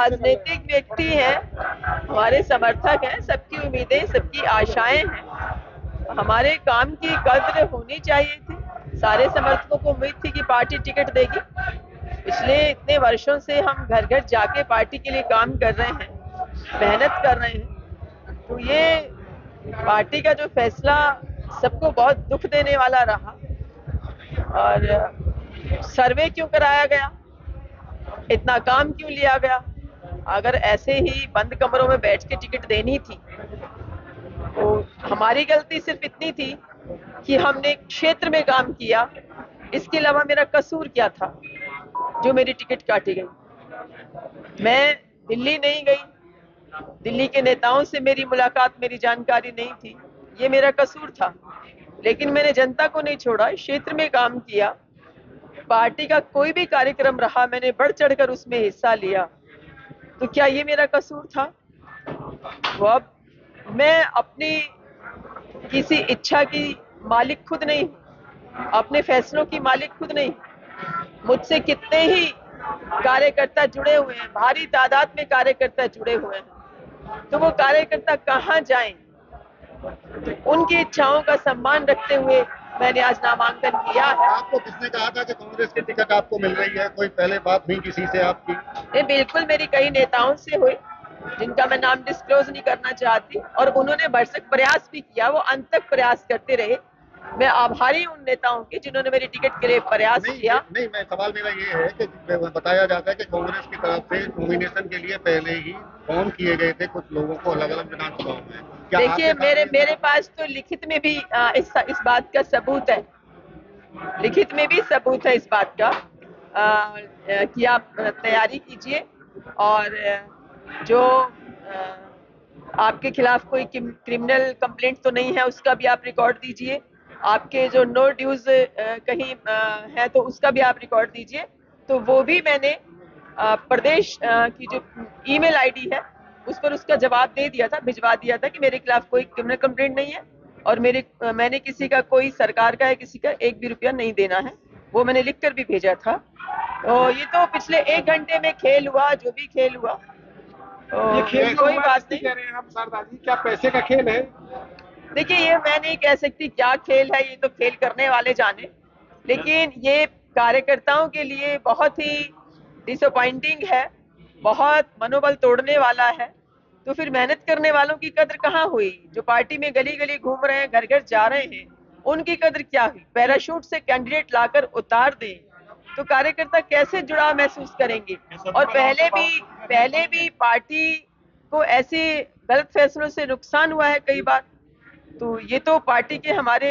राजनीतिक व्यक्ति हैं, हमारे समर्थक हैं, सबकी उम्मीदें, सबकी आशाएं हैं। हमारे काम की कद्र होनी चाहिए थी। सारे समर्थकों को उम्मीद थी कि पार्टी टिकट देगी। पिछले इतने वर्षों से हम घर घर जाके पार्टी के लिए काम कर रहे हैं, मेहनत कर रहे हैं। तो ये पार्टी का जो फैसला सबको बहुत दुख देने वाला रहा। और सर्वे क्यों कराया गया, इतना काम क्यों लिया गया? अगर ऐसे ही बंद कमरों में बैठ के टिकट देनी थी तो हमारी गलती सिर्फ इतनी थी कि हमने क्षेत्र में काम किया। इसके अलावा मेरा कसूर क्या था जो मेरी टिकट काटी गई? मैं दिल्ली नहीं गई, दिल्ली के नेताओं से मेरी मुलाकात, मेरी जानकारी नहीं थी, ये मेरा कसूर था। लेकिन मैंने जनता को नहीं छोड़ा, क्षेत्र में काम किया। पार्टी का कोई भी कार्यक्रम रहा, मैंने बढ़ चढ़कर उसमें हिस्सा लिया। तो क्या ये मेरा कसूर था? वो अब मैं अपनी किसी इच्छा की मालिक खुद नहीं, अपने फैसलों की मालिक खुद नहीं। मुझसे कितने ही कार्यकर्ता जुड़े हुए हैं, भारी तादाद में कार्यकर्ता जुड़े हुए हैं। तो वो कार्यकर्ता कहाँ जाएं? उनकी इच्छाओं का सम्मान रखते हुए मैंने आज नामांकन किया है। आपको किसने कहा था कि कांग्रेस की टिकट आपको मिल रही है? कोई पहले बात हुई किसी से आपकी? ये बिल्कुल मेरी कई नेताओं से हुई, जिनका मैं नाम डिस्क्लोज नहीं करना चाहती, और उन्होंने भरसक प्रयास भी किया, वो अंत तक प्रयास करते रहे। मैं आभारी हूं उन नेताओं की जिन्होंने मेरी टिकट के लिए प्रयास किया। नहीं, मैं सवाल मेरा ये है कि बताया जाता है कि कांग्रेस की तरफ से नॉमिनेशन के लिए पहले ही फॉर्म किए गए थे कुछ लोगों को अलग अलग विधानसभाओं में। देखिए, मेरे पास तो लिखित में भी इस बात का सबूत है, लिखित में भी सबूत है इस बात का कि आप तैयारी कीजिए और जो आपके खिलाफ कोई क्रिमिनल कंप्लेंट तो नहीं है उसका भी आप रिकॉर्ड दीजिए। आपके जो नो ड्यूज कहीं है तो उसका भी आप रिकॉर्ड दीजिए। तो वो भी मैंने प्रदेश की जो ईमेल आईडी है उस पर उसका जवाब दे दिया था, भिजवा दिया था कि मेरे खिलाफ कोई क्रिमिनल कंप्लेंट नहीं है और मैंने किसी का, कोई सरकार का है किसी का, एक भी रुपया नहीं देना है। वो मैंने लिख कर भी भेजा था। तो ये तो पिछले 1 घंटे में खेल हुआ, जो भी खेल हुआ। ये खेल कोई बात नहीं कह रहे हैं आप शारदा जी, क्या पैसे का खेल है? देखिए, ये मैं नहीं कह सकती क्या खेल है, ये तो खेल करने वाले जाने। लेकिन ये कार्यकर्ताओं के लिए बहुत ही डिसअपॉइंटिंग है, बहुत मनोबल तोड़ने वाला है। तो फिर मेहनत करने वालों की कद्र कहाँ हुई? जो पार्टी में गली गली घूम रहे हैं, घर घर जा रहे हैं, उनकी कद्र क्या हुई? पैराशूट से कैंडिडेट लाकर उतार दें तो कार्यकर्ता कैसे जुड़ाव महसूस करेंगे? और पहले भी पार्टी को ऐसे गलत फैसलों से नुकसान हुआ है कई बार। तो ये तो पार्टी के हमारे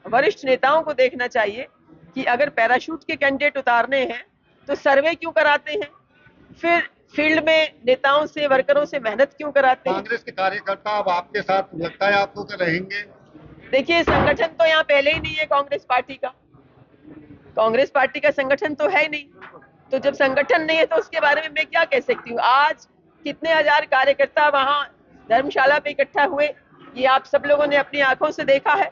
वरिष्ठ नेताओं को देखना चाहिए कि अगर पैराशूट के कैंडिडेट उतारने हैं तो सर्वे क्यों कराते हैं, फिर फील्ड में नेताओं से, वर्करों से मेहनत क्यों कराते हैं? कांग्रेस के कार्यकर्ता अब आपके साथ लगता है आपको कि रहेंगे? देखिए, संगठन तो यहाँ पहले ही नहीं है कांग्रेस पार्टी का। कांग्रेस पार्टी का संगठन तो है नहीं, तो जब संगठन नहीं है तो उसके बारे में मैं क्या कह सकती हूँ? आज कितने हजार कार्यकर्ता वहां धर्मशाला पे इकट्ठा हुए, ये आप सब लोगों ने अपनी आंखों से देखा है।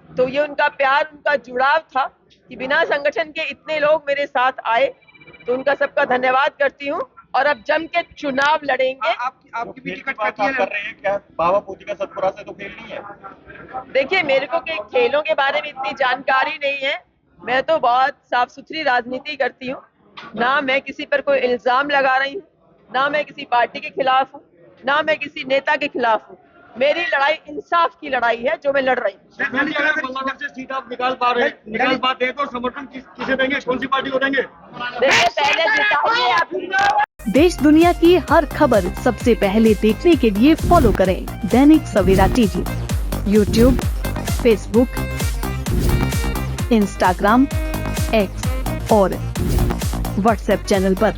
तो ये उनका प्यार, उनका जुड़ाव था कि बिना संगठन के इतने लोग मेरे साथ आए। तो उनका सबका धन्यवाद करती हूँ और अब जम के चुनाव लड़ेंगे। आपकी भी टिकट कर रहे हैं क्या? बाबा पूजी का सतपुरा से तो खेल नहीं है? देखिए, मेरे को के खेलों के बारे में इतनी जानकारी नहीं है। मैं तो बहुत साफ सुथरी राजनीति करती हूँ, ना मैं किसी पर कोई इल्जाम लगा रही हूँ, ना मैं किसी पार्टी के खिलाफ हूँ, ना मैं किसी नेता के खिलाफ हूँ। मेरी लड़ाई इंसाफ की लड़ाई है जो मैं लड़ रही हूँ। से सीट आप निकाल पाते हैं तो समर्थन किसे देंगे? कौन सी पार्टी को देंगे? देखिए, पहले जिताइए आप। देश दुनिया की हर खबर सबसे पहले देखने के लिए फॉलो करें Dainik Savera TV, YouTube, Facebook, Instagram, X और व्हाट्सएप चैनल पर।